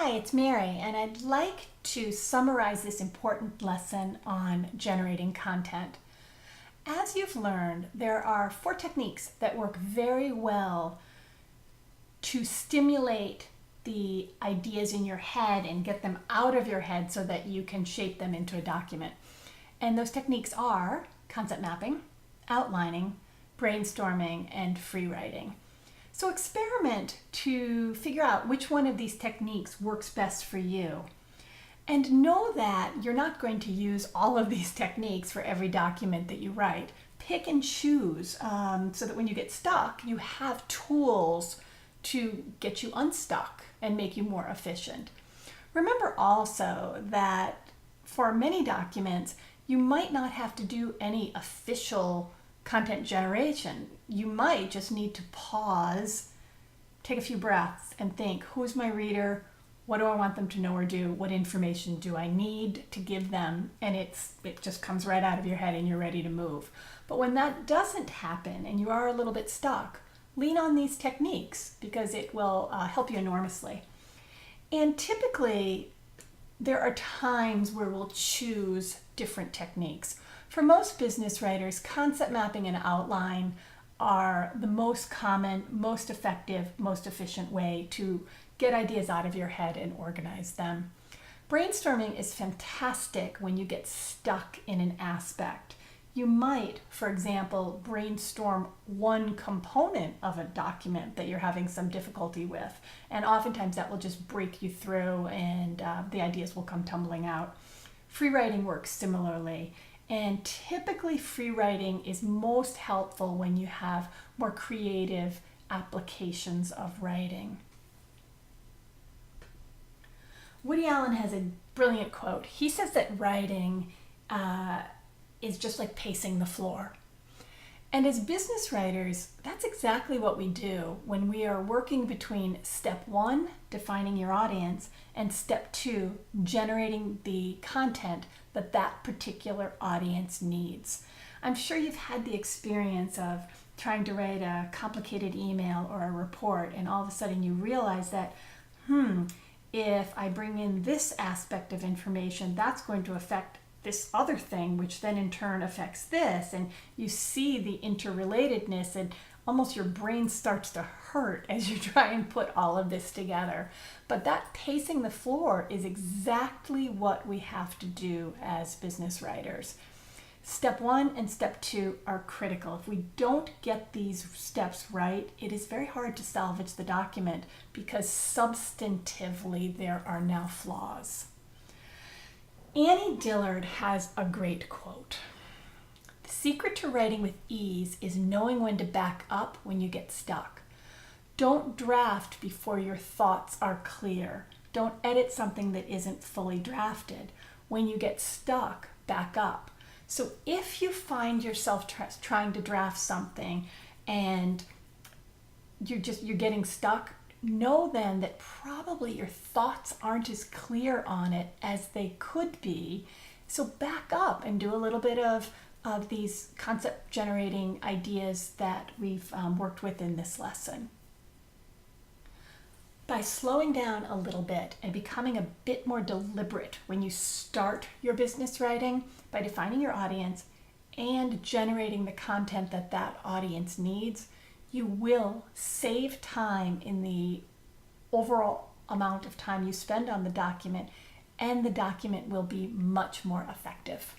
Hi, it's Mary, and I'd like to summarize this important lesson on generating content. As you've learned, there are 4 techniques that work very well to stimulate the ideas in your head and get them out of your head so that you can shape them into a document. And those techniques are concept mapping, outlining, brainstorming, and free writing. So experiment to figure out which one of these techniques works best for you. And know that you're not going to use all of these techniques for every document that you write. Pick and choose so that when you get stuck, you have tools to get you unstuck and make you more efficient. Remember also that for many documents, you might not have to do any official content generation. You might just need to pause, take a few breaths, and think, who's my reader? What do I want them to know or do? What information do I need to give them? And it just comes right out of your head and you're ready to move. But when that doesn't happen and you are a little bit stuck, lean on these techniques because it will help you enormously. And typically, there are times where we'll choose different techniques. For most business writers, concept mapping and outline are the most common, most effective, most efficient way to get ideas out of your head and organize them. Brainstorming is fantastic when you get stuck in an aspect. You might, for example, brainstorm one component of a document that you're having some difficulty with, and oftentimes that will just break you through and the ideas will come tumbling out. Free writing works similarly. And typically free writing is most helpful when you have more creative applications of writing. Woody Allen has a brilliant quote. He says that writing is just like pacing the floor. And as business writers, that's exactly what we do when we are working between step 1, defining your audience, and step 2, generating the content that that particular audience needs. I'm sure you've had the experience of trying to write a complicated email or a report, and all of a sudden you realize that, if I bring in this aspect of information, that's going to affect this other thing, which then in turn affects this, and you see the interrelatedness, and almost your brain starts to hurt as you try and put all of this together. But that pacing the floor is exactly what we have to do as business writers. Step 1 and step 2 are critical. If we don't get these steps right, it is very hard to salvage the document because substantively there are now flaws. Annie Dillard has a great quote. The secret to writing with ease is knowing when to back up when you get stuck. Don't draft before your thoughts are clear. Don't edit something that isn't fully drafted. When you get stuck, back up. So if you find yourself trying to draft something and you're getting stuck, know then that probably your thoughts aren't as clear on it as they could be. So back up and do a little bit of these concept generating ideas that we've worked with in this lesson. By slowing down a little bit and becoming a bit more deliberate when you start your business writing, by defining your audience and generating the content that that audience needs, you will save time in the overall amount of time you spend on the document, and the document will be much more effective.